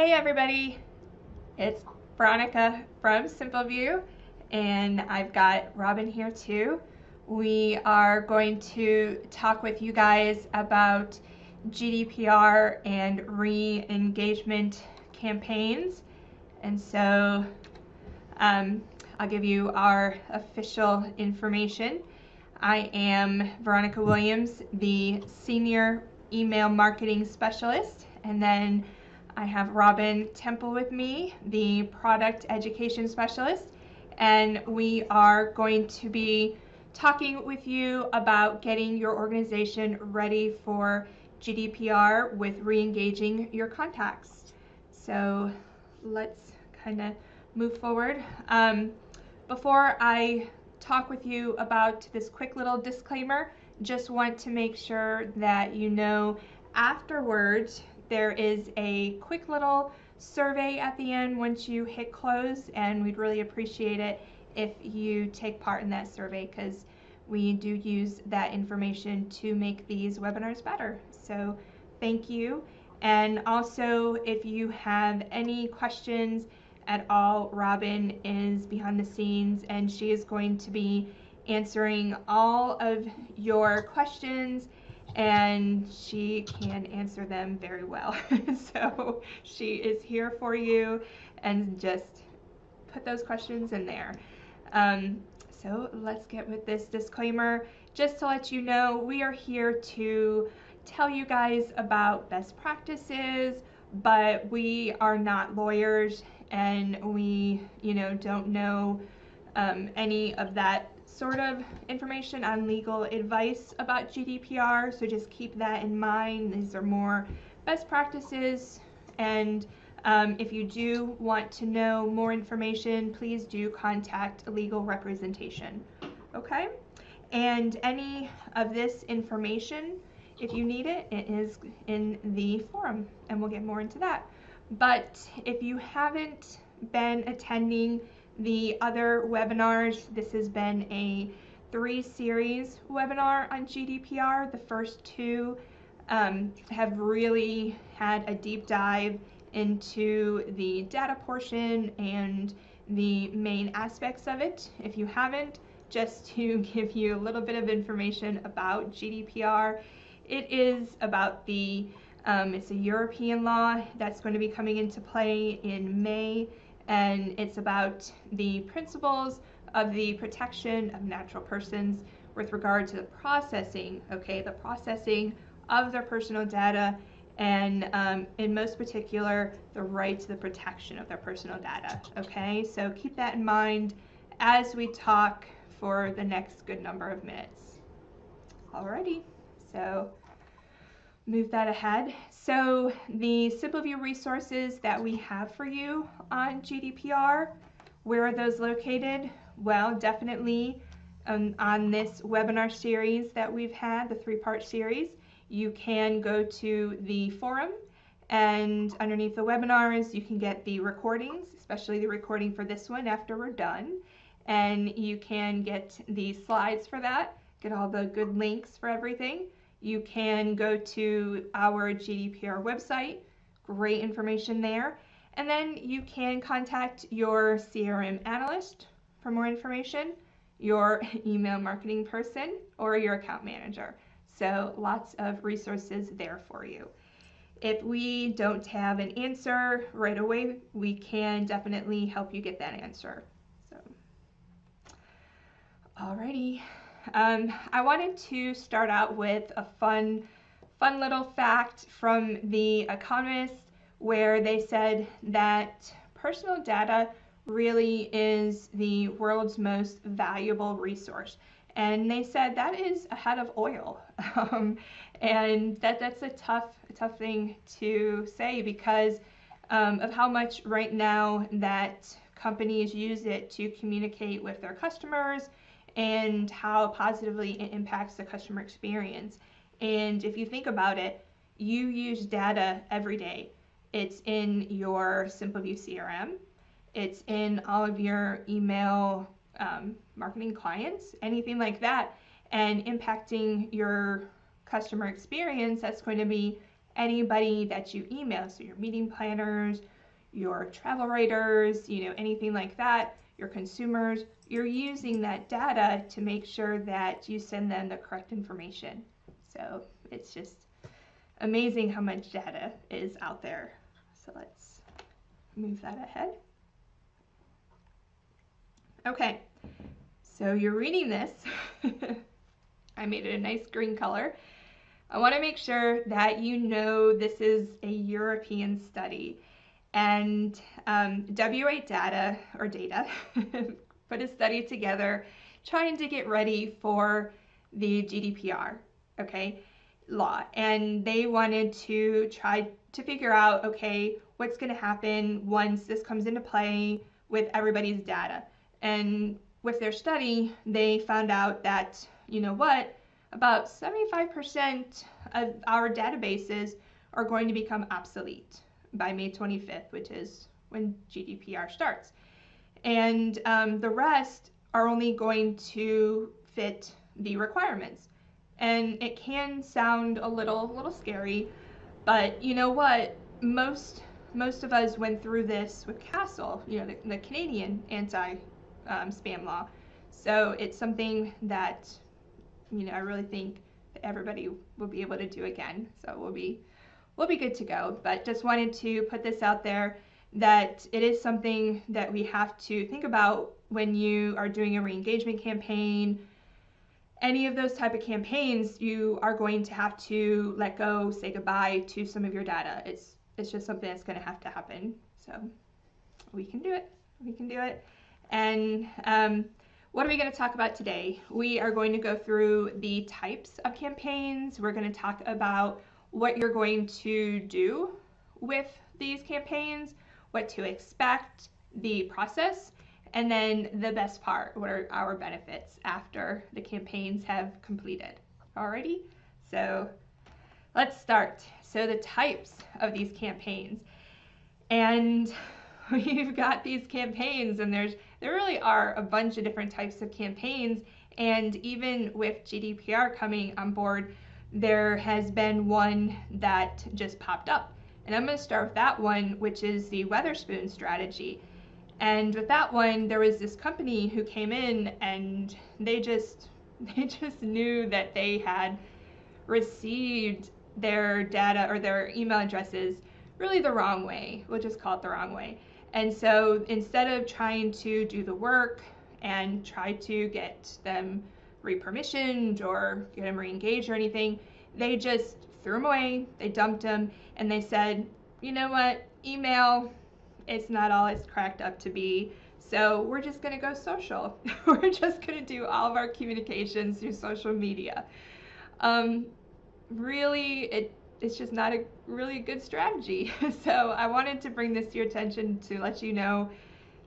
Hey everybody, it's Veronica from SimpleView, and I've got Robin here too. We are going to talk with you guys about GDPR and re-engagement campaigns. And so I'll give you our official information. I am Veronica Williams, the Senior Email Marketing Specialist, and then I have Robin Temple with me, the Product Education Specialist, and we are going to be talking with you about getting your organization ready for GDPR with re-engaging your contacts. So let's kind of move forward. Before I talk with you about this quick little disclaimer, just want to make sure that you know afterwards there is a quick little survey at the end once you hit close, and we'd really appreciate it if you take part in that survey because we do use that information to make these webinars better. So thank you. And also, if you have any questions at all, Robin is behind the scenes and she is going to be answering all of your questions, and she can answer them very well. So she is here for you, and just put those questions in there. So let's get with this disclaimer. Just to let you know, we are here to tell you guys about best practices, but we are not lawyers, and we, don't know any of that sort of information on legal advice about GDPR, so just keep that in mind. These are more best practices, and if you do want to know more information, please do contact a legal representation. Okay? And any of this information, if you need it, it is in the forum, and we'll get more into that. But if you haven't been attending the other webinars, this has been a 3-series webinar on GDPR. The first 2 have really had a deep dive into the data portion and the main aspects of it. If you haven't, just to give you a little bit of information about GDPR, it is about it's a European law that's going to be coming into play in May, and it's about the principles of the protection of natural persons with regard to the processing, the processing of their personal data, and in most particular, the right to the protection of their personal data, okay? So keep that in mind as we talk for the next good number of minutes. Alrighty, so move that ahead. So the SimpleView resources that we have for you on GDPR, where are those located? Well, definitely on this webinar series that we've had, the 3-part series, you can go to the forum, and underneath the webinars you can get the recordings, especially the recording for this one after we're done, and you can get the slides for that, get all the good links for everything. You can go to our GDPR website, great information there, and then you can contact your CRM analyst for more information, your email marketing person, or your account manager. So lots of resources there for you. If we don't have an answer right away, we can definitely help you get that answer. So, alrighty. I wanted to start out with a fun little fact from The Economist, where they said that personal data really is the world's most valuable resource. And they said that is ahead of oil. And that's a tough thing to say because of how much right now that companies use it to communicate with their customers and how positively it impacts the customer experience. And if you think about it, you use data every day. It's in your SimpleView CRM. It's in all of your email marketing clients, anything like that, and impacting your customer experience. That's going to be anybody that you email, so your meeting planners, your travel writers, anything like that, your consumers, you're using that data to make sure that you send them the correct information. So it's just amazing how much data is out there. So let's move that ahead. Okay, so you're reading this. I made it a nice green color. I want to make sure that you know this is a European study, and W8 Data put a study together trying to get ready for the GDPR, law, and they wanted to try to figure out, what's going to happen once this comes into play with everybody's data. And with their study, they found out that, about 75% of our databases are going to become obsolete by May 25th, which is when GDPR starts. And the rest are only going to fit the requirements. And it can sound a little scary, but you know what? Most of us went through this with CASL, the Canadian anti-spam law. So it's something that, I really think that everybody will be able to do again. So we'll be good to go. But just wanted to put this out there that it is something that we have to think about when you are doing a re-engagement campaign. Any of those type of campaigns, you are going to have to let go, say goodbye to some of your data. It's just something that's going to have to happen. So we can do it. We can do it. And what are we going to talk about today? We are going to go through the types of campaigns. We're going to talk about what you're going to do with these campaigns, what to expect, the process, and then the best part, what are our benefits after the campaigns have completed. Alrighty, so let's start. So the types of these campaigns, and we've got these campaigns, and there really are a bunch of different types of campaigns, and even with GDPR coming on board, there has been one that just popped up. And I'm going to start with that one, which is the Weatherspoon strategy. And with that one, there was this company who came in, and they just knew that they had received their data or their email addresses really the wrong way. We'll just call it the wrong way. And so instead of trying to do the work and try to get them re-permissioned or get them re-engaged or anything, they just threw them away, they dumped them, and they said, you know what, email, it's not all it's cracked up to be, so we're just going to go social. We're just going to do all of our communications through social media. Really, it's just not a really good strategy. So I wanted to bring this to your attention to let you know,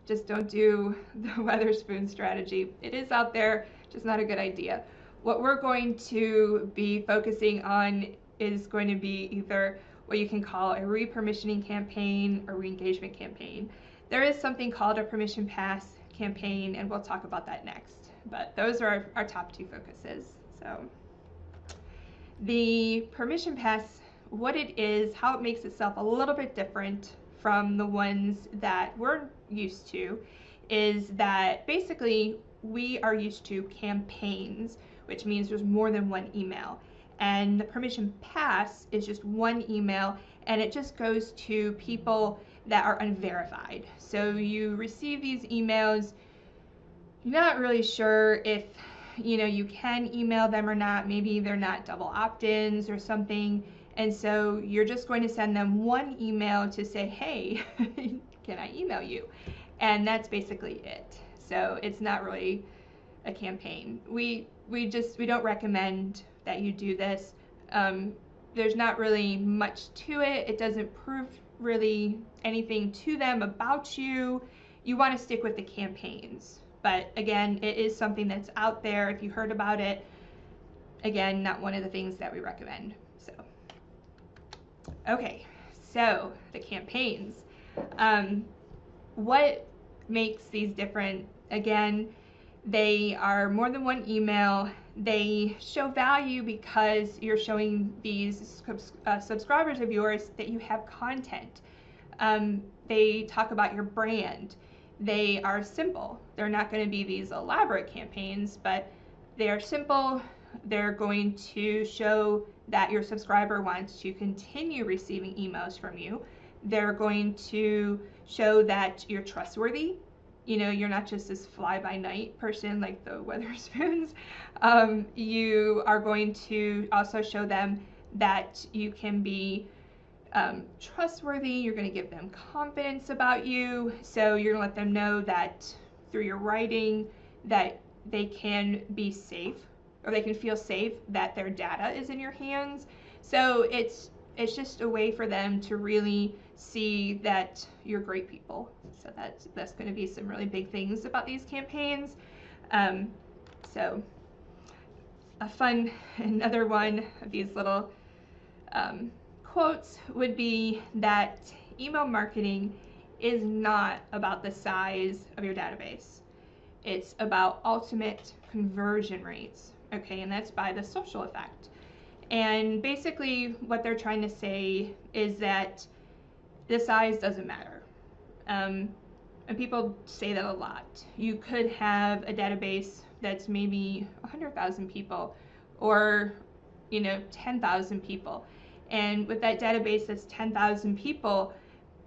just don't do the Weatherspoon strategy. It is out there, just not a good idea. What we're going to be focusing on is going to be either what you can call a re-permissioning campaign or re-engagement campaign. There is something called a permission pass campaign, and we'll talk about that next. But those are our top two focuses. So the permission pass, what it is, how it makes itself a little bit different from the ones that we're used to, is that basically we are used to campaigns, which means there's more than one email. And the permission pass is just one email, and it just goes to people that are unverified. So you receive these emails, you're not really sure if you can email them or not. Maybe they're not double opt-ins or something, and so you're just going to send them one email to say, hey, can I email you? And that's basically it. So it's not really a campaign. We don't recommend that you do this. There's not really much to it. It doesn't prove really anything to them about you. You want to stick with the campaigns. But again, it is something that's out there. If you heard about it, again, not one of the things that we recommend. So, okay, so the campaigns. What makes these different? Again, they are more than one email. they show value because you're showing these subscribers of yours that you have content. They talk about your brand. They are simple. They're not going to be these elaborate campaigns, but they are simple. They're going to show that your subscriber wants to continue receiving emails from you. They're going to show that you're trustworthy. You know, you're not just this fly-by-night person like the Weatherspoons. You are going to also show them that you can be trustworthy. You're going to give them confidence about you. So you're going to let them know that through your writing that they can be safe, or they can feel safe that their data is in your hands. So it's just a way for them to really see that you're great people. So that's going to be some really big things about these campaigns. So another one of these little quotes would be that email marketing is not about the size of your database. It's about ultimate conversion rates, okay, and that's by the social effect. And basically what they're trying to say is that the size doesn't matter. And people say that a lot. You could have a database that's maybe 100,000 people or 10,000 people. And with that database that's 10,000 people,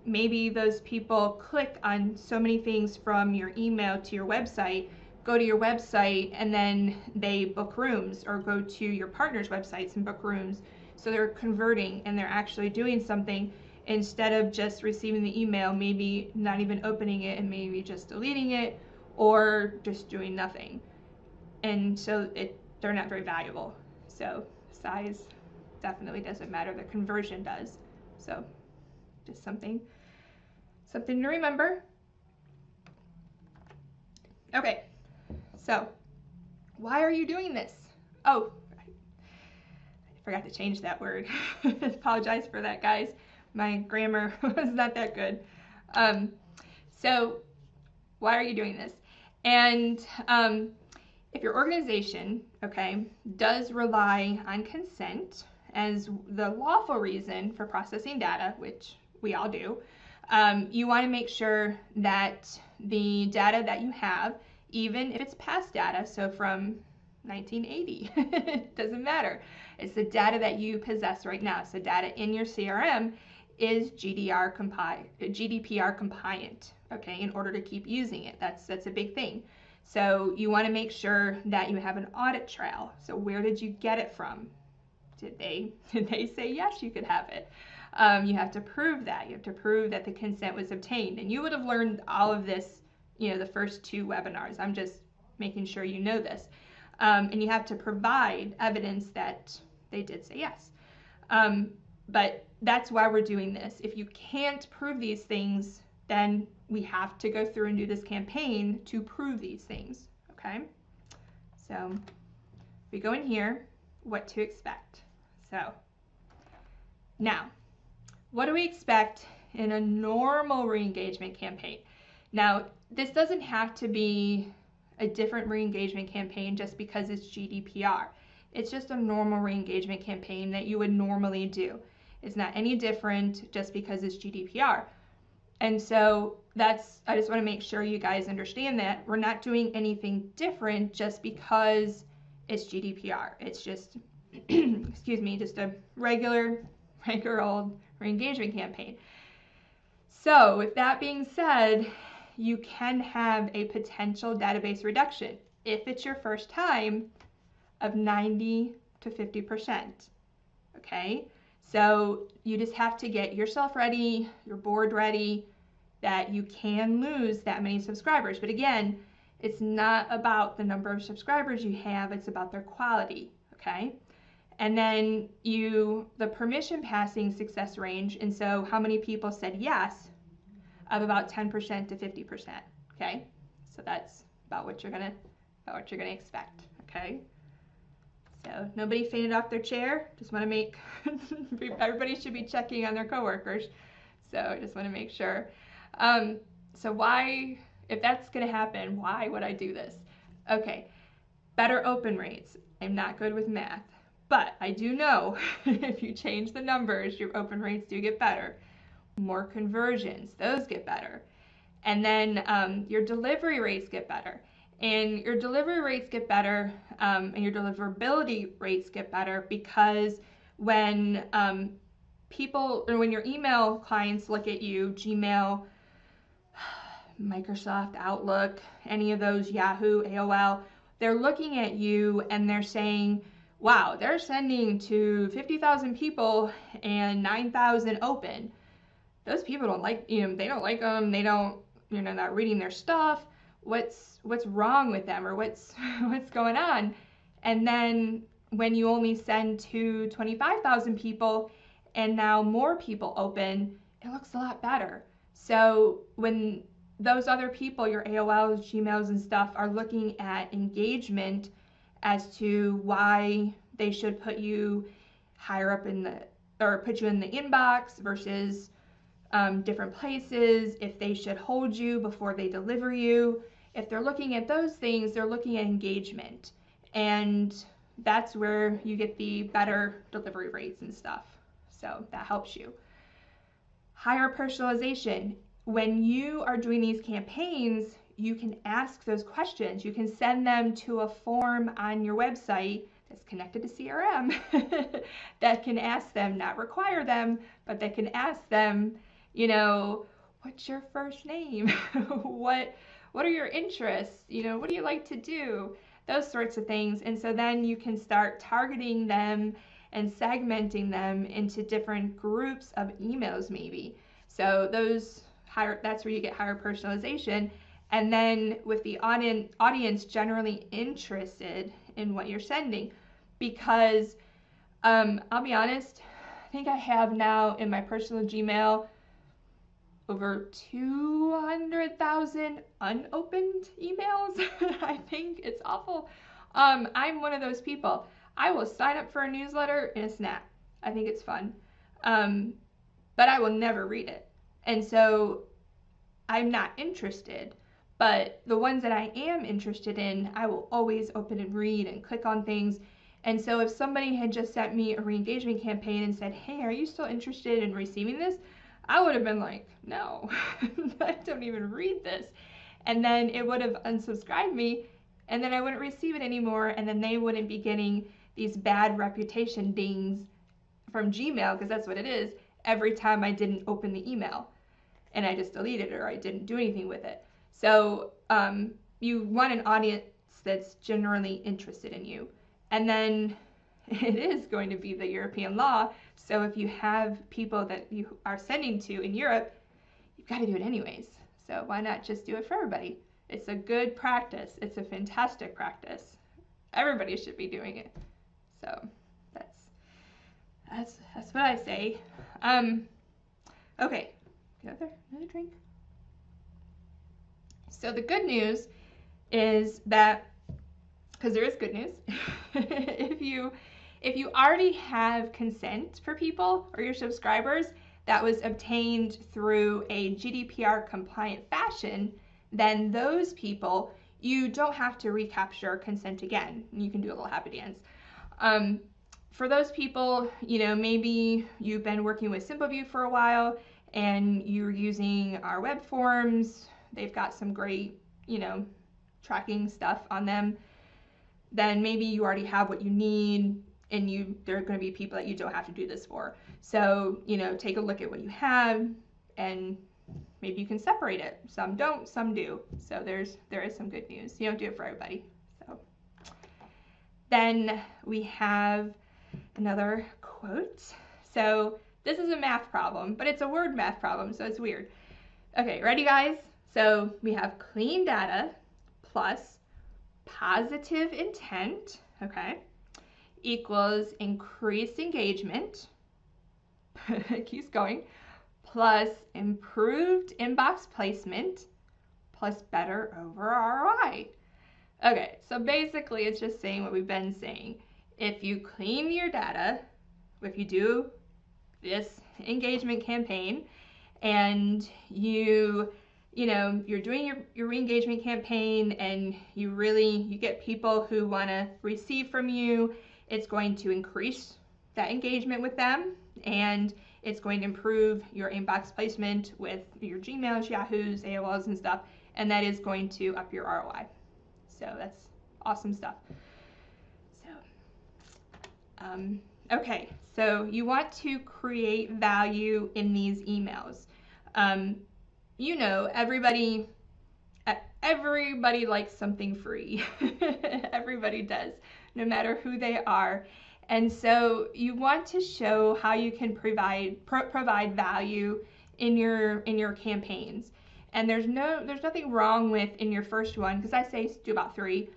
maybe those people click on so many things from your email to your website, go to your website, and then they book rooms, or go to your partner's websites and book rooms. So they're converting and they're actually doing something instead of just receiving the email, maybe not even opening it and maybe just deleting it or just doing nothing. And so they're not very valuable. So size definitely doesn't matter. The conversion does. So just something to remember. Okay, so why are you doing this? Oh, I forgot to change that word. Apologize for that, guys. My grammar was not that good. So why are you doing this? And if your organization, okay, does rely on consent as the lawful reason for processing data, which we all do, you want to make sure that the data that you have, even if it's past data, so from 1980, it doesn't matter. It's the data that you possess right now. So data in your CRM is GDPR compliant, okay, in order to keep using it. That's a big thing. So you want to make sure that you have an audit trail. So where did you get it from? Did they say yes, you could have it? You have to prove that. You have to prove that the consent was obtained. And you would have learned all of this, the first 2 webinars. I'm just making sure you know this. And you have to provide evidence that they did say yes. But that's why we're doing this. If you can't prove these things, then we have to go through and do this campaign to prove these things, okay? So we go in here, what to expect. So now, what do we expect in a normal re-engagement campaign? Now, this doesn't have to be a different re-engagement campaign just because it's GDPR. It's just a normal re-engagement campaign that you would normally do. It's not any different just because it's GDPR. And so I just want to make sure you guys understand that we're not doing anything different just because it's GDPR. It's just, excuse me, just a regular old re-engagement campaign. So with that being said, you can have a potential database reduction if it's your first time of 90 to 50%. Okay? So you just have to get yourself ready, your board ready, that you can lose that many subscribers. But again, it's not about the number of subscribers you have, it's about their quality, okay? And then the permission passing success range, and so how many people said yes, of about 10% to 50%, okay? So that's about what you're gonna expect, okay? So nobody fainted off their chair. Just want to make everybody should be checking on their coworkers. So I just want to make sure. So if that's going to happen, why would I do this? Okay, better open rates. I'm not good with math, but I do know if you change the numbers, your open rates do get better. More conversions, those get better. And then your delivery rates get better. And your delivery rates get better, and your deliverability rates get better because when people, or when your email clients look at you, Gmail, Microsoft Outlook, any of those, Yahoo, AOL, they're looking at you and they're saying, wow, they're sending to 50,000 people and 9,000 open. Those people don't like, they don't like them. They don't, not reading their stuff. What's wrong with them, or what's going on? And then when you only send to 25,000 people and now more people open, it looks a lot better. So when those other people, your AOLs, Gmails and stuff, are looking at engagement as to why they should put you higher up or put you in the inbox versus different places, if they should hold you before they deliver you. If they're looking at those things, they're looking at engagement. And that's where you get the better delivery rates and stuff. So that helps you. Higher personalization. When you are doing these campaigns, you can ask those questions. You can send them to a form on your website that's connected to CRM that can ask them, not require them, but that can ask them, what's your first name? What are your interests? What do you like to do? Those sorts of things. And so then you can start targeting them and segmenting them into different groups of emails maybe. So that's where you get higher personalization. And then with the audience generally interested in what you're sending, because I'll be honest, I think I have now in my personal Gmail over 200,000 unopened emails. I think it's awful. I'm one of those people. I will sign up for a newsletter in a snap. I think it's fun. But I will never read it. And so I'm not interested. But the ones that I am interested in, I will always open and read and click on things. And so if somebody had just sent me a re-engagement campaign and said, hey, are you still interested in receiving this? I would have been like, no, I don't even read this. And then it would have unsubscribed me, and then I wouldn't receive it anymore, and then they wouldn't be getting these bad reputation dings from Gmail, because that's what it is, every time I didn't open the email and I just deleted it or I didn't do anything with it. So you want an audience that's generally interested in you. And then it is going to be the European law. So if you have people that you are sending to in Europe, you've got to do it anyways. So why not just do it for everybody? It's a good practice. It's a fantastic practice. Everybody should be doing it. So that's what I say. Okay, another drink. So the good news is that, because there is good news, if you already have consent for people or your subscribers that was obtained through a GDPR compliant fashion, then those people, you don't have to recapture consent again. You can do a little happy dance. For those people, maybe you've been working with SimpleView for a while and you're using our web forms. They've got some great, tracking stuff on them. Then maybe you already have what you need, and there are going to be people that you don't have to do this for. So, take a look at what you have, and maybe you can separate it. Some don't, some do. So there is some good news. You don't do it for everybody. So then we have another quote. So this is a math problem, but it's a word math problem, so it's weird. Okay, ready guys? So we have clean data plus positive intent, okay, equals increased engagement, it keeps going, plus improved inbox placement, plus better overall ROI. Okay, so basically it's just saying what we've been saying. If you clean your data, if you do this engagement campaign, and you you're doing your re-engagement campaign and you get people who want to receive from you, it's going to increase that engagement with them, and it's going to improve your inbox placement with your Gmails, Yahoos, AOLs and stuff, and that is going to up your ROI. So that's awesome stuff. So, okay, so you want to create value in these emails. Everybody likes something free. Everybody does, no matter who they are. And so you want to show how you can provide value in your campaigns. And there's nothing wrong with, in your first one, because I say do about 3.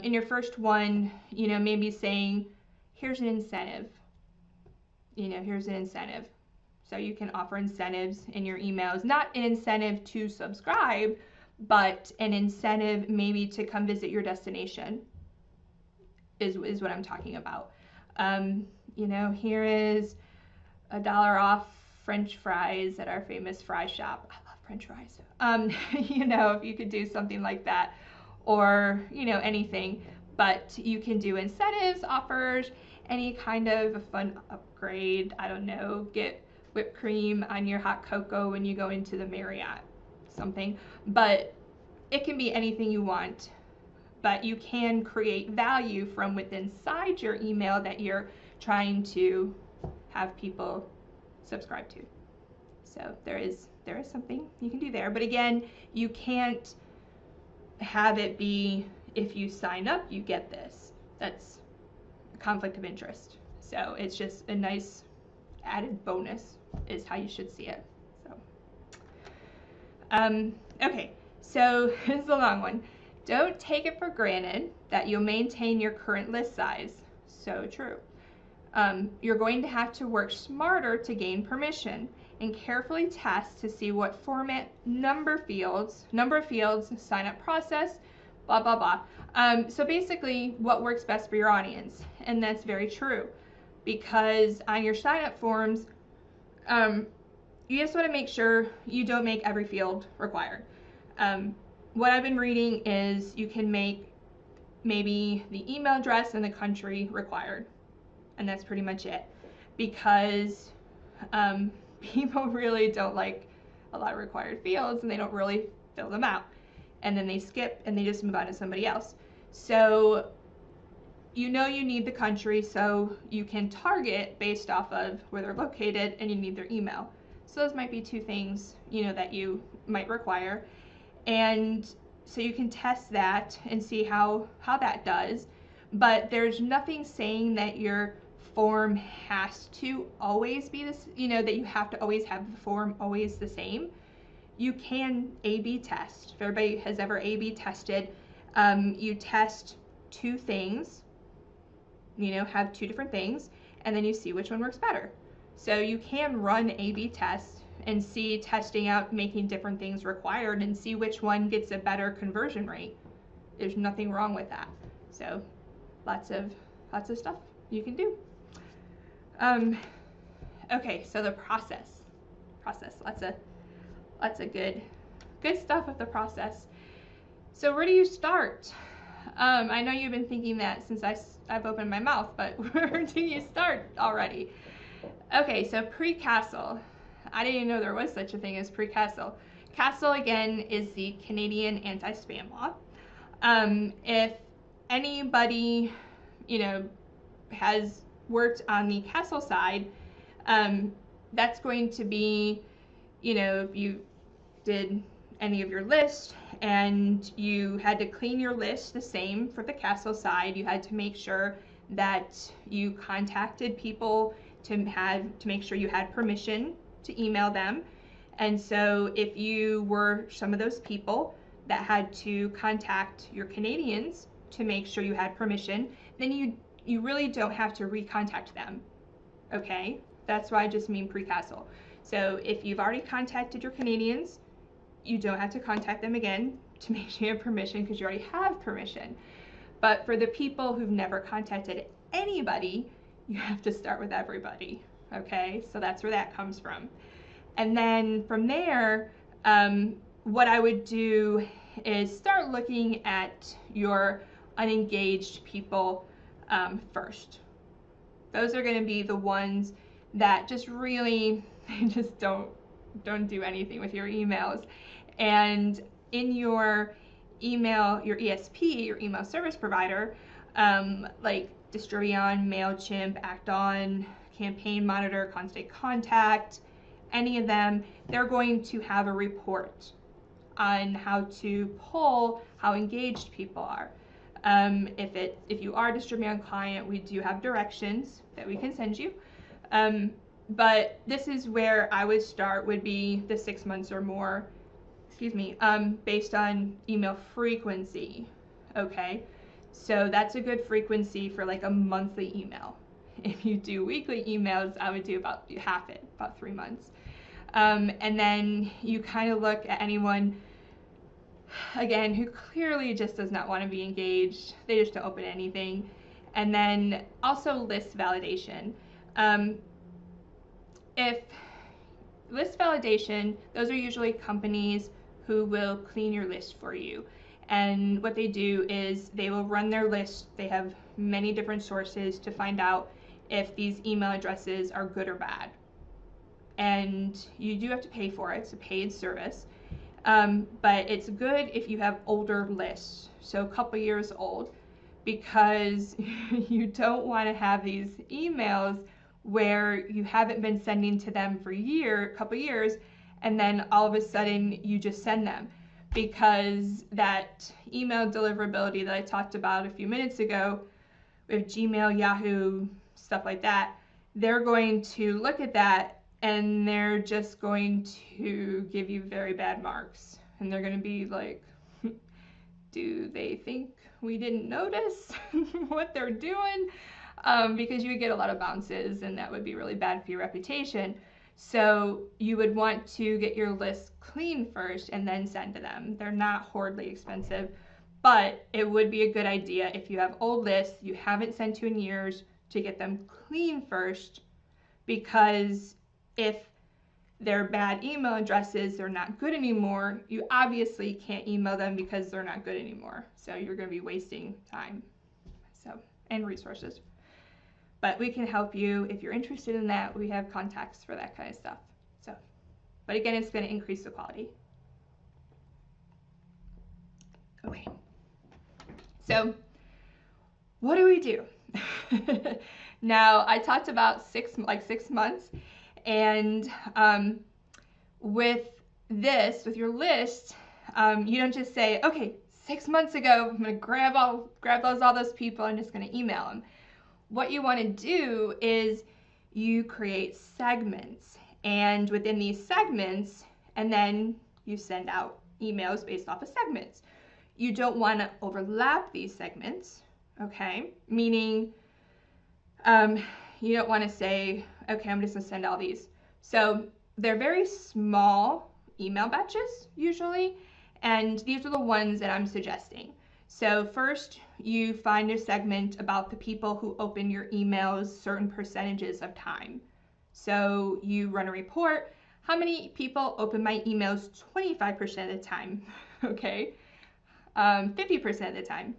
In your first one, maybe saying, here's an incentive. Here's an incentive. So you can offer incentives in your emails, not an incentive to subscribe, but an incentive maybe to come visit your destination is what I'm talking about. Here is $1 off French fries at our famous fry shop. I love French fries. If you could do something like that, or, anything, but you can do incentives, offers, any kind of a fun upgrade. I don't know, get whipped cream on your hot cocoa when you go into the Marriott, something. But it can be anything you want, but you can create value from within inside your email that you're trying to have people subscribe to. So there is something you can do there. But again, you can't have it be, if you sign up, you get this. That's a conflict of interest. So it's just a nice added bonus is how you should see it. So, okay, so this is a long one. Don't take it for granted that you'll maintain your current list size. So true. You're going to have to work smarter to gain permission and carefully test to see what format, number of fields, sign up process, blah, blah, blah. So basically what works best for your audience. And that's very true, because on your sign up forms, you just want to make sure you don't make every field required. What I've been reading is you can make maybe the email address and the country required. And that's pretty much it, because people really don't like a lot of required fields, and they don't really fill them out. And then they skip and they just move on to somebody else. So you need the country, so you can target based off of where they're located, and you need their email. So those might be 2 things, that you might require. And so you can test that and see how that does. But there's nothing saying that your form has to always be this, that you have to always have the form always the same. You can A/B test. If everybody has ever A/B tested, you test 2 things, have 2 different things, and then you see which one works better. So you can run A/B tests and see, testing out, making different things required, and see which one gets a better conversion rate. There's nothing wrong with that. So lots of stuff you can do. Okay, so the process, lots of good stuff with the process. So where do you start? I know you've been thinking that since I've opened my mouth, but where do you start already? Okay, so pre-CASL. I didn't even know there was such a thing as pre-CASL. CASL, again, is the Canadian anti-spam law. If anybody, has worked on the CASL side, that's going to be, if you did any of your list and you had to clean your list the same for the CASL side, you had to make sure that you contacted people to make sure you had permission to email them. And so if you were some of those people that had to contact your Canadians to make sure you had permission, then you really don't have to recontact them. Okay, that's why I just mean pre-CASL. So if you've already contacted your Canadians, you don't have to contact them again to make sure you have permission, because you already have permission. But for the people who've never contacted anybody, you have to start with everybody. Okay, so that's where that comes from. And then from there, what I would do is start looking at your unengaged people first. Those are going to be the ones that just really just don't do anything with your emails. And in your email, your ESP, your email service provider, like Distribuon, MailChimp, Act-On, Campaign Monitor, Constant Contact, any of them, they're going to have a report on how to pull how engaged people are. If you are a Distribuon client, we do have directions that we can send you. But this is where I would start, would be the 6 months or more, based on email frequency. Okay, so that's a good frequency for like a monthly email. If you do weekly emails, I would do about half it, about 3 months. And then you kind of look at anyone, again, who clearly just does not want to be engaged. They just don't open anything. And then also list validation. If list validation, those are usually companies who will clean your list for you. And what they do is they will run their list. They have many different sources to find out if these email addresses are good or bad. And you do have to pay for it. It's a paid service. But it's good if you have older lists, so a couple years old, because you don't want to have these emails where you haven't been sending to them for a couple years, and then all of a sudden you just send them, because that email deliverability that I talked about a few minutes ago with Gmail, Yahoo, stuff like that, they're going to look at that and they're just going to give you very bad marks. And they're going to be like, do they think we didn't notice what they're doing? Because you would get a lot of bounces, and that would be really bad for your reputation. So you would want to get your list clean first and then send to them. They're not horribly expensive, but it would be a good idea if you have old lists you haven't sent to in years to get them clean first, because if they're bad email addresses, they're not good anymore, you obviously can't email them because they're not good anymore. So you're going to be wasting time and resources. But we can help you if you're interested in that. We have contacts for that kind of stuff. But again, it's going to increase the quality. Okay. So what do we do? Now, I talked about 6 months, and with your list, you don't just say, okay, 6 months ago, I'm going to grab all those people, I'm just going to email them. What you want to do is you create segments, and within these segments, and then you send out emails based off of segments. You don't want to overlap these segments, okay? Meaning, you don't want to say, okay, I'm just going to send all these. So they're very small email batches usually, and these are the ones that I'm suggesting. So first, you find a segment about the people who open your emails certain percentages of time. So you run a report, how many people open my emails 25% of the time, okay? 50% of the time,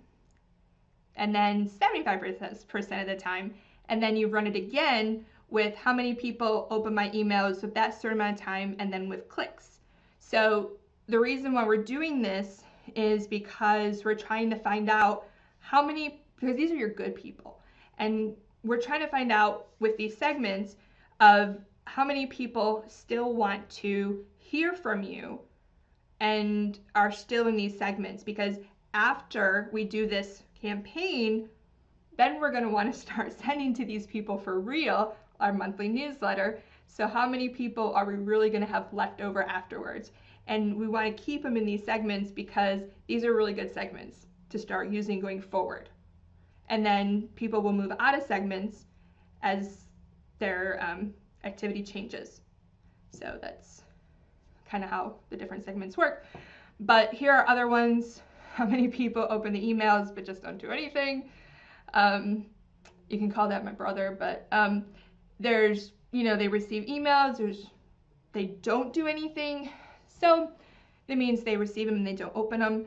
and then 75% of the time, and then you run it again with how many people open my emails with that certain amount of time, and then with clicks. So the reason why we're doing this is because we're trying to find out because these are your good people, and we're trying to find out with these segments of how many people still want to hear from you and are still in these segments, because after we do this campaign, then we're going to want to start sending to these people for real our monthly newsletter. So how many people are we really going to have left over afterwards? And we want to keep them in these segments because these are really good segments to start using going forward. And then people will move out of segments as their activity changes. So that's kind of how the different segments work. But here are other ones. How many people open the emails but just don't do anything? You can call that my brother, but they receive emails, they don't do anything. So that means they receive them and they don't open them.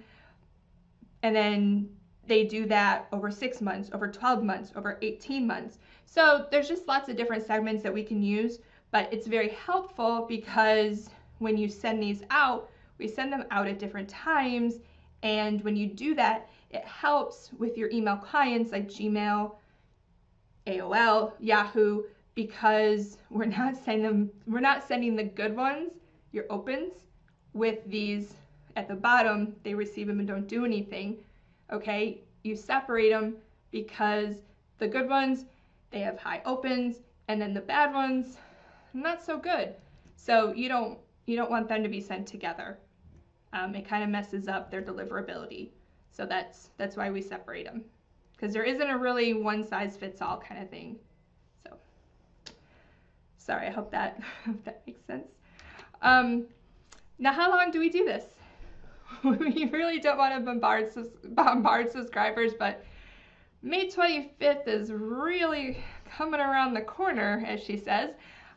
And then they do that over 6 months, over 12 months, over 18 months. So there's just lots of different segments that we can use, but it's very helpful because when you send these out, we send them out at different times. And when you do that, it helps with your email clients like Gmail, AOL, Yahoo, because we're not sending the good ones, your opens, with these at the bottom, they receive them and don't do anything. Okay, you separate them because the good ones, they have high opens, and then the bad ones, not so good. So you don't want them to be sent together. It kind of messes up their deliverability. So that's why we separate them, because there isn't a really one size fits all kind of thing. So sorry, I hope that makes sense. Now, how long do we do this? We really don't want to bombard subscribers, but May 25th is really coming around the corner, as she says.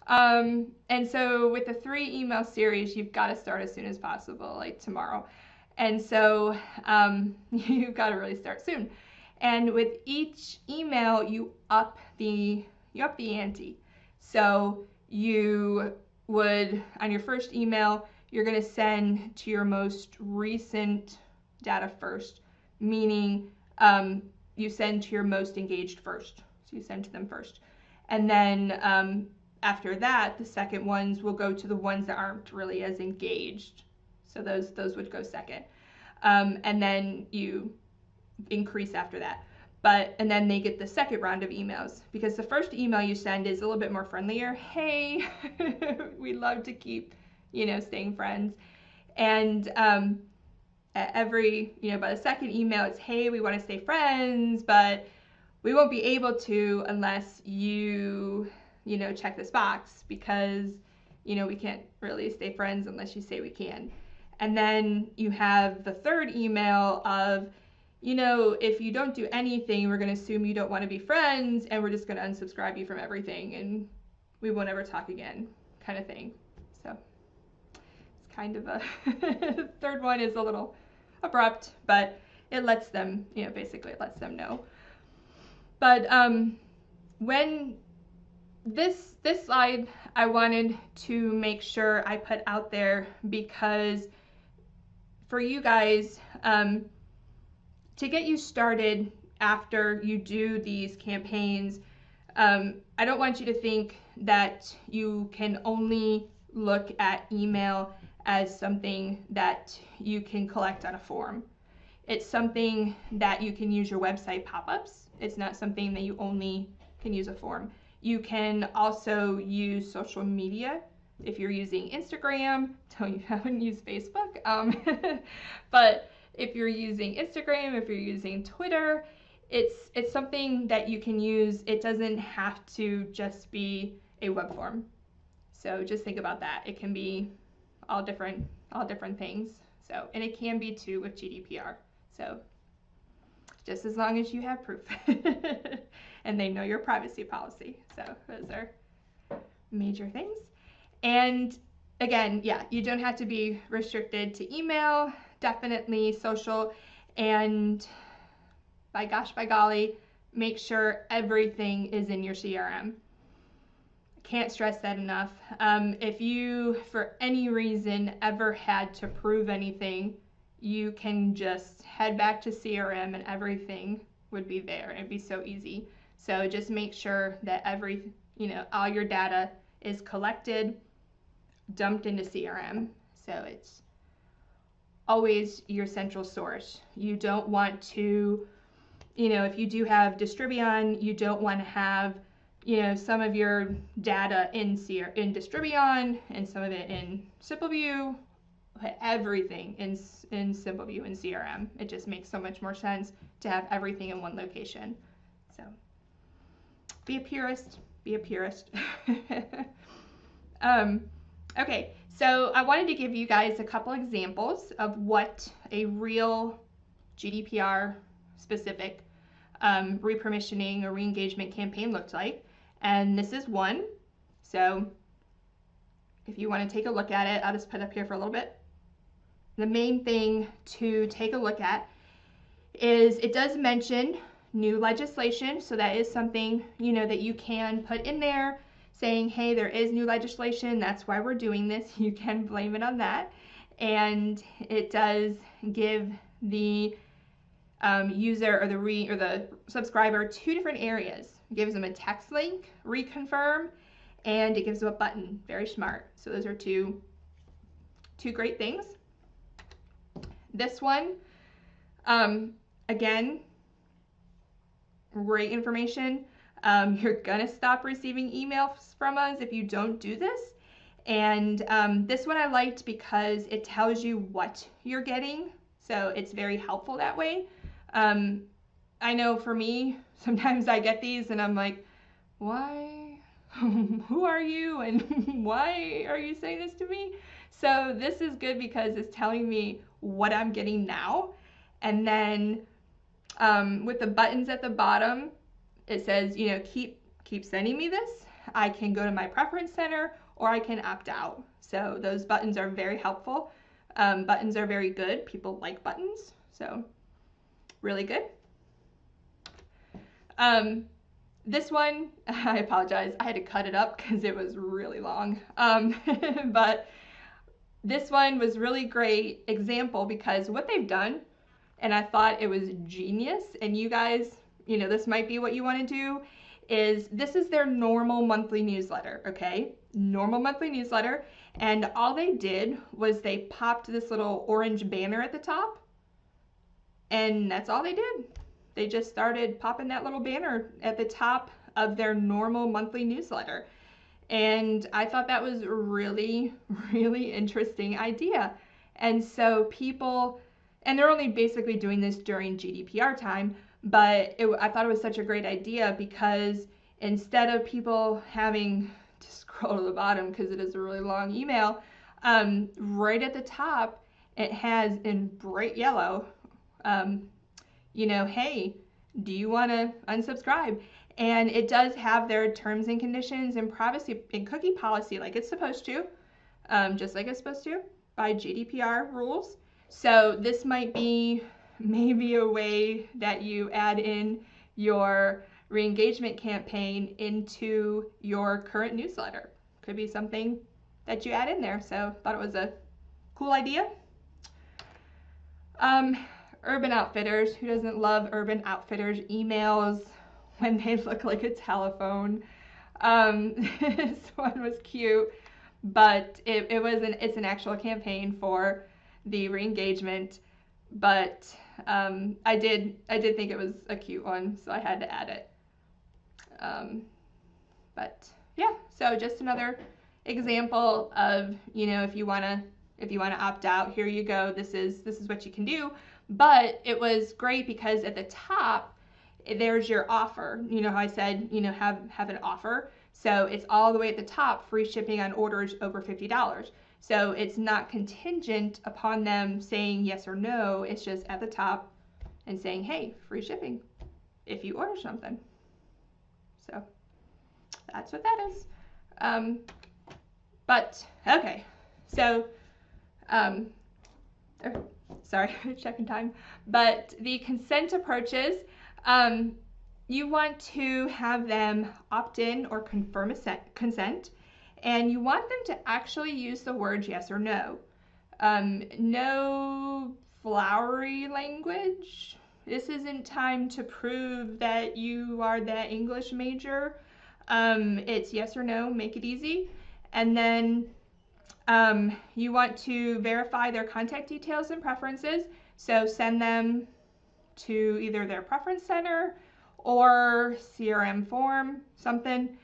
And so with the 3 email series, you've got to start as soon as possible, like tomorrow. And so you've got to really start soon. And with each email, you up the ante. So you would, on your first email, you're going to send to your most recent data first, meaning you send to your most engaged first. So you send to them first. And then after that, the second ones will go to the ones that aren't really as engaged. So those would go second. And then you increase after that. And then they get the second round of emails, because the first email you send is a little bit more friendlier. Hey, we love to keep, staying friends. And by the second email, it's, hey, we want to stay friends, but we won't be able to unless you, check this box, because, we can't really stay friends unless you say we can. And then you have the third email of, if you don't do anything, we're going to assume you don't want to be friends, and we're just going to unsubscribe you from everything, and we won't ever talk again, kind of thing. So it's kind of a third one is a little abrupt, but it lets them, basically it lets them know. But when this slide, I wanted to make sure I put out there, because for you guys, to get you started after you do these campaigns, I don't want you to think that you can only look at email as something that you can collect on a form. It's something that you can use your website pop-ups. It's not something that you only can use a form. You can also use social media. If you're using Instagram, you haven't used Facebook, but if you're using Instagram, if you're using Twitter, it's something that you can use. It doesn't have to just be a web form. So just think about that. It can be all different things. So, and it can be too with GDPR. So just as long as you have proof and they know your privacy policy. So those are major things. And again, yeah, you don't have to be restricted to email, definitely social, and by gosh, by golly, make sure everything is in your CRM. Can't stress that enough. If you, for any reason, ever had to prove anything, you can just head back to CRM and everything would be there. It'd be so easy. So just make sure that all your data is collected, dumped into CRM. So it's always your central source. You don't want to, if you do have Distribuon, you don't want to have, some of your data in Distribuon and some of it in SimpleView, everything in SimpleView and CRM. It just makes so much more sense to have everything in one location. So be a purist, be a purist. Okay, so I wanted to give you guys a couple examples of what a real GDPR specific repermissioning or re-engagement campaign looked like. And this is one. So if you want to take a look at it, I'll just put it up here for a little bit. the main thing to take a look at is it does mention new legislation. So that is something, you know, that you can put in there saying, hey, there is new legislation. That's why we're doing this. You can blame it on that. And it does give the user or the subscriber two different areas. It gives them a text link, reconfirm, and it gives them a button. Very smart. So those are two great things. This one, again, great information. You're gonna stop receiving emails from us if you don't do this. And this one I liked because it tells you what you're getting. So it's very helpful that way. I know for me, sometimes I get these and I'm like, why? Who are you? And why are you saying this to me? So this is good because it's telling me what I'm getting now. And then with the buttons at the bottom, it says, you know, keep sending me this. I can go to my preference center or I can opt out. So those buttons are very helpful. Buttons are very good. People like buttons, so really good. This one, I apologize, I had to cut it up because it was really long. But this one was really great example because what they've done, and I thought it was genius, and you guys, you know, this might be what you want to do, is this is their normal monthly newsletter, okay? Normal monthly newsletter, and all they did was they popped this little orange banner at the top, and that's all they did. They just started popping that little banner at the top of their normal monthly newsletter. And I thought that was a really, really interesting idea. And so people, and they're only basically doing this during GDPR time, but I thought it was such a great idea because instead of people having to scroll to the bottom because it is a really long email, right at the top, it has in bright yellow, you know, hey, do you want to unsubscribe? And it does have their terms and conditions and privacy and cookie policy like it's supposed to, just like it's supposed to by GDPR rules. So this might be maybe a way that you add in your re-engagement campaign into your current newsletter. Could be something that you add in there. So thought it was a cool idea. Urban Outfitters, who doesn't love Urban Outfitters emails when they look like a telephone? This one was cute, but it's an actual campaign for the re-engagement, but I did think it was a cute one, so I had to add it. But yeah, so just another example of, you know, if you wanna opt out, here you go. This is what you can do. But it was great because at the top, there's your offer. You know how I said, you know, have an offer. So it's all the way at the top, free shipping on orders over $50. So it's not contingent upon them saying yes or no. It's just at the top and saying, hey, free shipping if you order something. So that's what that is. But okay, so sorry, checking time. But the consent approaches, you want to have them opt in or confirm consent, and you want them to actually use the words yes or no. No flowery language. This isn't time to prove that you are that English major. It's yes or no, make it easy. And then you want to verify their contact details and preferences. So send them to either their preference center or CRM form, something.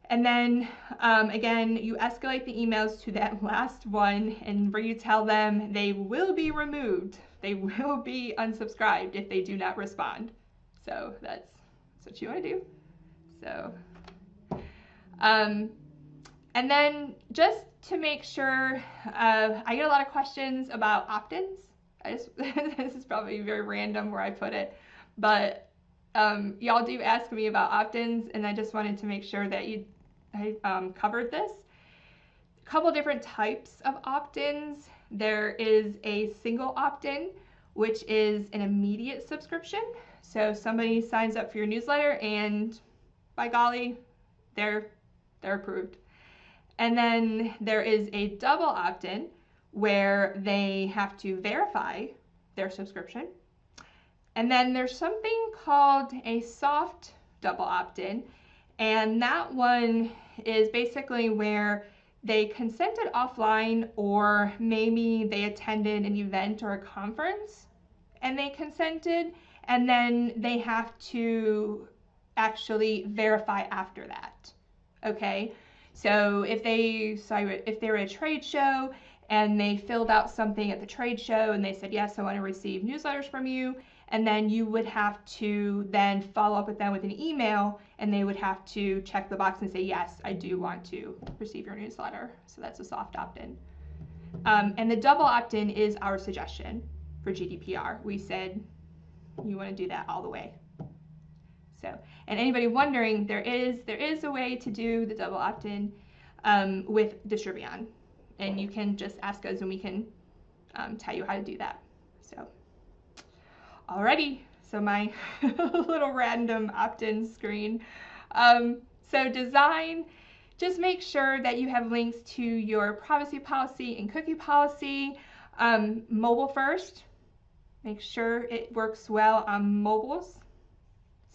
And then again, you escalate the emails to that last one and where you tell them they will be removed. They will be unsubscribed if they do not respond. So that's what you want to do. So, and then just to make sure, I get a lot of questions about opt-ins. This is probably very random where I put it, but y'all do ask me about opt-ins, and I just wanted to make sure that I covered this. A couple different types of opt-ins. There is a single opt-in, which is an immediate subscription. So somebody signs up for your newsletter and by golly, they're approved. And then there is a double opt-in where they have to verify their subscription. And then there's something called a soft double opt-in, and that one is basically where they consented offline, or maybe they attended an event or a conference and they consented, and then they have to actually verify after that. Okay, so if they were at a trade show and they filled out something at the trade show and they said, yes, I want to receive newsletters from you, and then you would have to then follow up with them with an email, and they would have to check the box and say, yes, I do want to receive your newsletter. So that's a soft opt-in. And the double opt-in is our suggestion for GDPR. We said you want to do that all the way. So, and anybody wondering, there is a way to do the double opt-in with Distribuon, and you can just ask us and we can tell you how to do that. So, alrighty, so my little random opt-in screen. So design, just make sure that you have links to your privacy policy and cookie policy. Mobile first, make sure it works well on mobiles.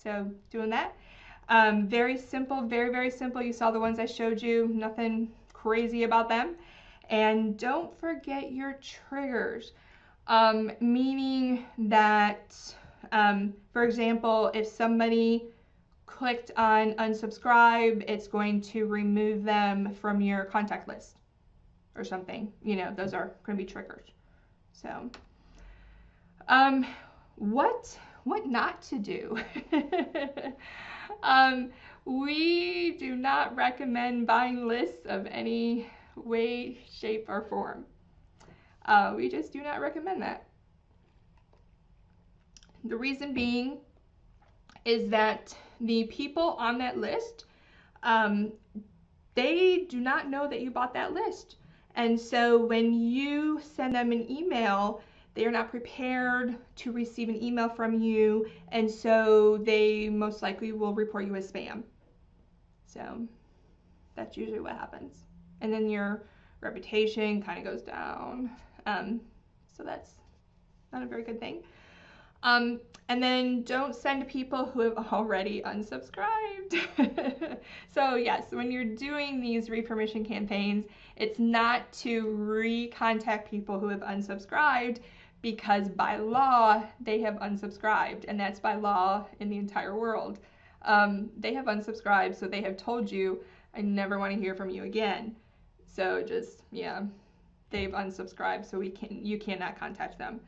So doing that. Very simple, very, very simple. You saw the ones I showed you, nothing crazy about them. And don't forget your triggers, meaning that, for example, if somebody clicked on unsubscribe, it's going to remove them from your contact list or something. You know, those are going to be triggers. So, what not to do? We do not recommend buying lists of any way, shape, or form. We just do not recommend that. The reason being is that the people on that list, they do not know that you bought that list. And so when you send them an email, they are not prepared to receive an email from you, and so they most likely will report you as spam. So that's usually what happens. And then your reputation kind of goes down. So that's not a very good thing. And then don't send to people who have already unsubscribed. So yes, when you're doing these re-permission campaigns, it's not to re-contact people who have unsubscribed, because by law, they have unsubscribed, and that's by law in the entire world. They have unsubscribed, so they have told you, I never want to hear from you again. So just, yeah, they've unsubscribed, so you cannot contact them.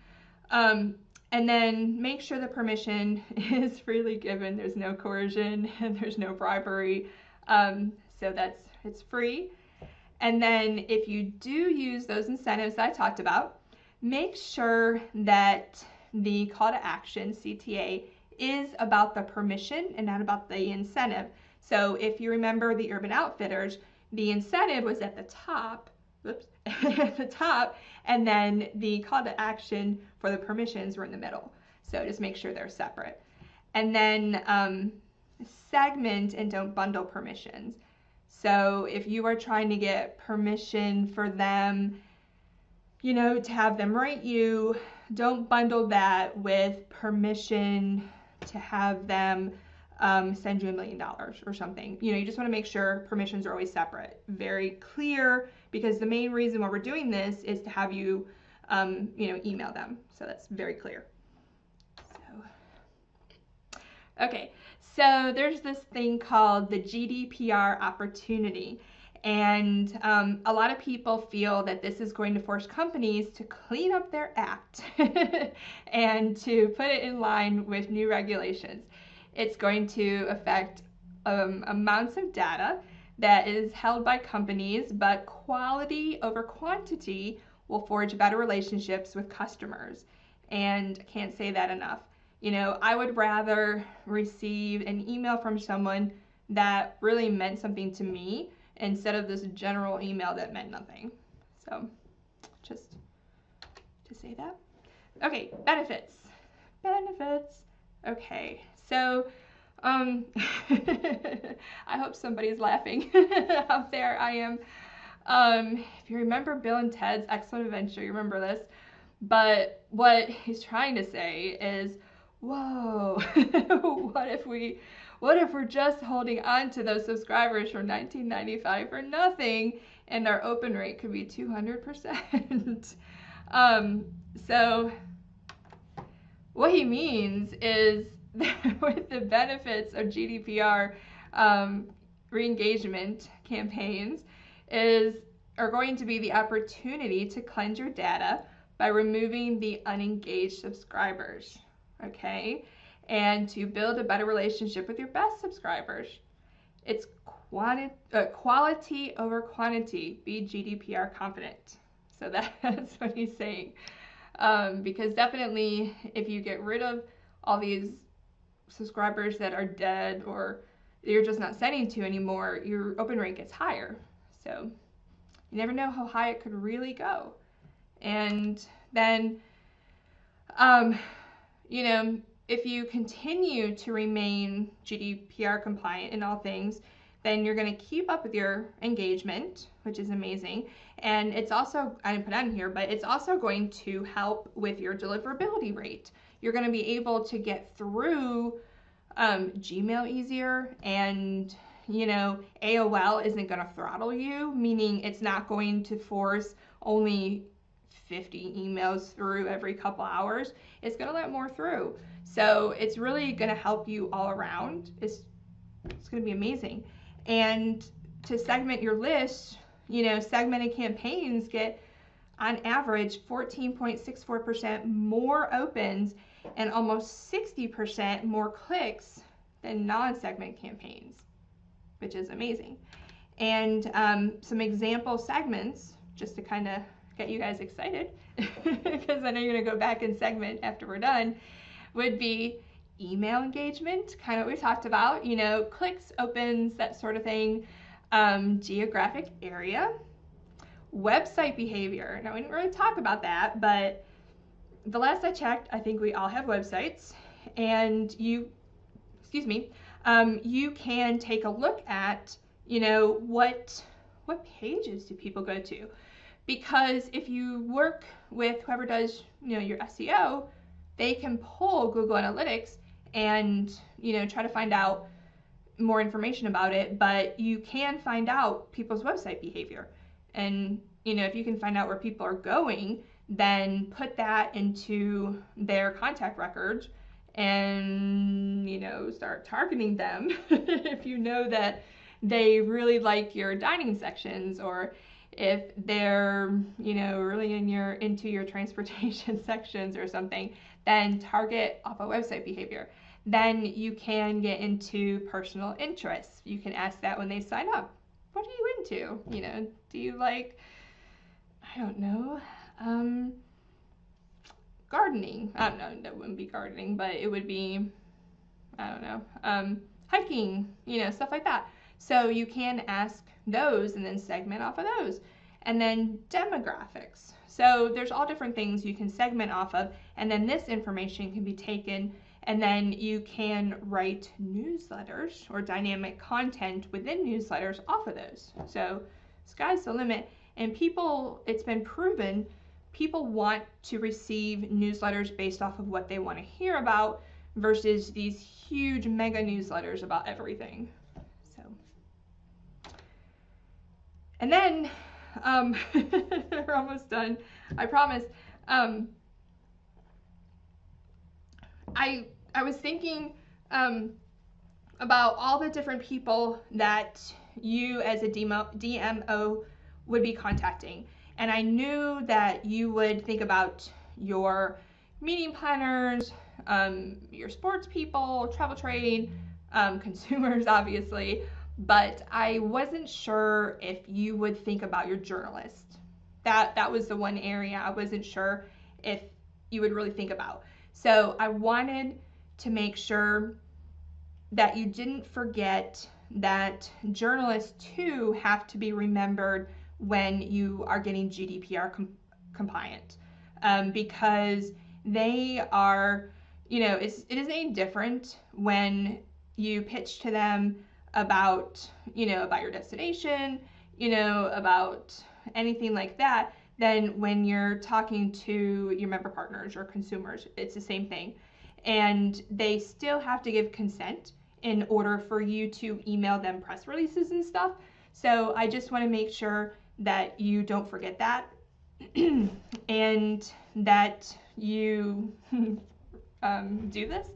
And then make sure the permission is freely given. There's no coercion and there's no bribery. So it's free. And then if you do use those incentives that I talked about, make sure that the call to action, CTA, is about the permission and not about the incentive. So if you remember the Urban Outfitters, the incentive was at the top, at the top, and then the call to action for the permissions were in the middle. So just make sure they're separate. And then segment and don't bundle permissions. So if you are trying to get permission for them, you know, to have them rate you, don't bundle that with permission to have them send you $1 million or something. You know, you just want to make sure permissions are always separate, very clear, because the main reason why we're doing this is to have you, you know, email them. So that's very clear. So, okay, so there's this thing called the GDPR opportunity. And a lot of people feel that this is going to force companies to clean up their act and to put it in line with new regulations. It's going to affect amounts of data that is held by companies, but quality over quantity will forge better relationships with customers. And I can't say that enough. You know, I would rather receive an email from someone that really meant something to me instead of this general email that meant nothing. So just say that. Okay, benefits. Benefits. Okay, so I hope somebody's laughing out there. I am. If you remember Bill and Ted's Excellent Adventure, you remember this. But what he's trying to say is, whoa, what if we're just holding on to those subscribers from 1995 for nothing, and our open rate could be 200%. So what he means is that with the benefits of GDPR re-engagement campaigns are going to be the opportunity to cleanse your data by removing the unengaged subscribers, okay? And to build a better relationship with your best subscribers. It's quality over quantity. Be GDPR confident. So that's what he's saying. Because definitely if you get rid of all these subscribers that are dead or you're just not sending to anymore, your open rate gets higher. So you never know how high it could really go. And then, you know, if you continue to remain GDPR compliant in all things, then you're going to keep up with your engagement, which is amazing. And it's also, I didn't put on here, but it's also going to help with your deliverability rate. You're going to be able to get through Gmail easier, and you know, AOL isn't going to throttle you, meaning it's not going to force only 50 emails through every couple hours. It's going to let more through. So it's really going to help you all around. It's going to be amazing. And to segment your list, you know, segmented campaigns get on average 14.64% more opens and almost 60% more clicks than non-segment campaigns, which is amazing. And some example segments, just to kind of get you guys excited, because I know you're going to go back and segment after we're done, would be email engagement, kind of what we talked about, you know, clicks, opens, that sort of thing, geographic area, website behavior. Now, we didn't really talk about that, but the last I checked, I think we all have websites, and you can take a look at, you know, what pages do people go to? Because if you work with whoever does, you know, your SEO, they can pull Google Analytics and, you know, try to find out more information about it, but you can find out people's website behavior. And, you know, if you can find out where people are going, then put that into their contact records and, you know, start targeting them if you know that they really like your dining sections, or if they're, you know, really into your transportation sections or something, then target off of website behavior. Then you can get into personal interests. You can ask that when they sign up. What are you into? You know, do you like, I don't know, gardening? I don't know, that wouldn't be gardening, but it would be, I don't know, hiking, you know, stuff like that. So you can ask those and then segment off of those. And then demographics. So there's all different things you can segment off of, and then this information can be taken, and then you can write newsletters or dynamic content within newsletters off of those. So sky's the limit. And people, it's been proven, people want to receive newsletters based off of what they want to hear about versus these huge mega newsletters about everything. So, and then we're almost done, I promise. I was thinking about all the different people that you as a DMO would be contacting. And I knew that you would think about your meeting planners, your sports people, travel trade, consumers, obviously, but I wasn't sure if you would think about your journalist. That was the one area I wasn't sure if you would really think about. So I wanted to make sure that you didn't forget that journalists too have to be remembered when you are getting GDPR compliant. because they are, it isn't any different when you pitch to them about, about your destination, about anything like that, than when you're talking to your member partners or consumers. It's the same thing. And they still have to give consent in order for you to email them press releases and stuff. So I just want to make sure that you don't forget that and that you do this,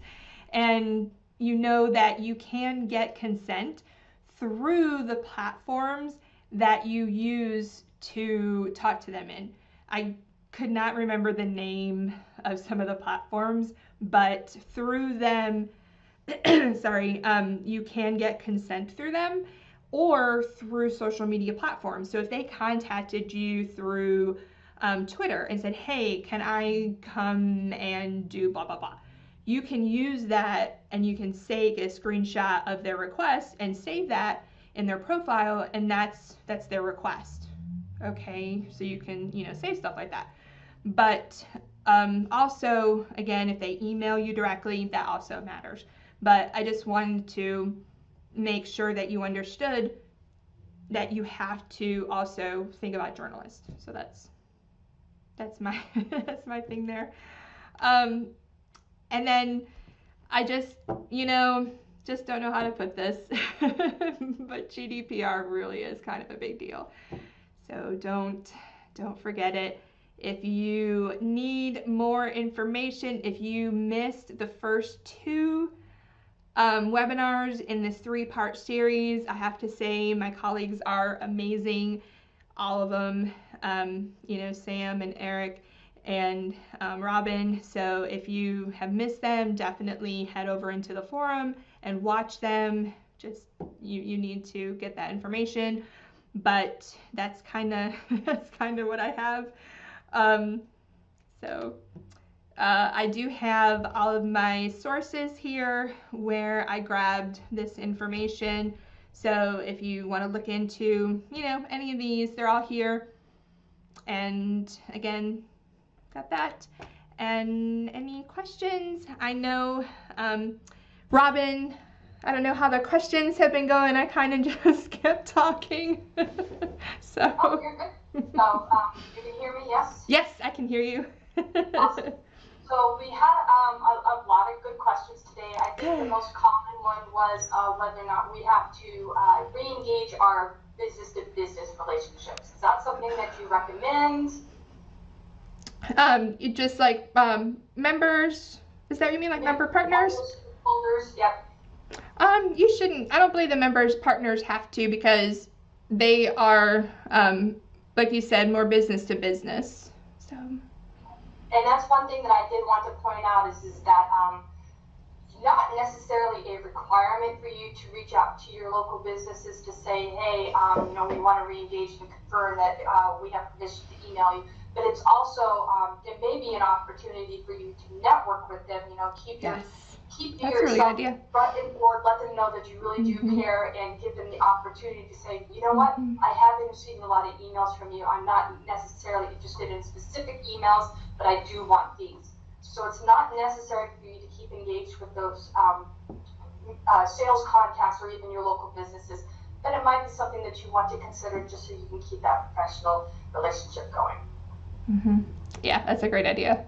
and that you can get consent through the platforms that you use to talk to them in. I could not remember the name of some of the platforms, but through them, you can get consent through them or through social media platforms. So if they contacted you through Twitter and said, hey, can I come and do blah, blah, blah, you can use that and you can take a screenshot of their request and save that in their profile, and that's their request. Okay, so you can, save stuff like that. But also, again, if they email you directly, that also matters. But I just wanted to make sure that you understood that you have to also think about journalists. So that's my that's my thing there. And then I just don't know how to put this, but GDPR really is kind of a big deal. So don't forget it. If you need more information, if you missed the first two webinars in this 3-part series, I have to say my colleagues are amazing, all of them, Sam and Eric and Robin. So if you have missed them, definitely head over into the forum and watch them. Just you need to get that information. But that's kind of what I have. I do have all of my sources here where I grabbed this information. So if you want to look into, any of these, they're all here. And again, got that. And any questions? I know, Robin, I don't know how the questions have been going. I kind of just kept talking. So. Oh, you're good. So, you can hear me, yes? Yes, I can hear you. Awesome. So we had a lot of good questions today. I think the most common one was whether or not we have to re-engage our business-to-business relationships. Is that something that you recommend? Just like members. Is that what you mean, like member partners? Holders, yep. You shouldn't. I don't believe the members partners have to, because they are, like you said, more business to business. So. And that's one thing that I did want to point out is that not necessarily a requirement for you to reach out to your local businesses to say, hey, we want to re-engage and confirm that we have permission to email you. But it's also, it may be an opportunity for you to network with them, keep yourself front and forward, let them know that you really do care, and give them the opportunity to say, you know what, I have been receiving a lot of emails from you. I'm not necessarily interested in specific emails, but I do want these. So it's not necessary for you to keep engaged with those sales contacts or even your local businesses, but it might be something that you want to consider just so you can keep that professional relationship going. Yeah, that's a great idea.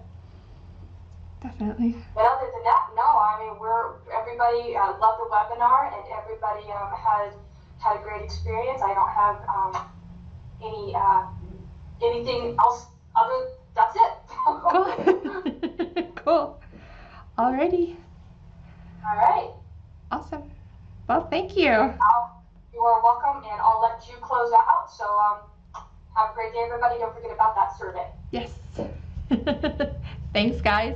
Definitely. But other than that, no, I mean, everybody loved the webinar, and everybody had a great experience. I don't have anything else other. That's it. Cool. Cool. Alrighty. All right. Awesome. Well, thank you. You are welcome, and I'll let you close out. So have a great day, everybody. Don't forget about that survey. Yes. Thanks, guys.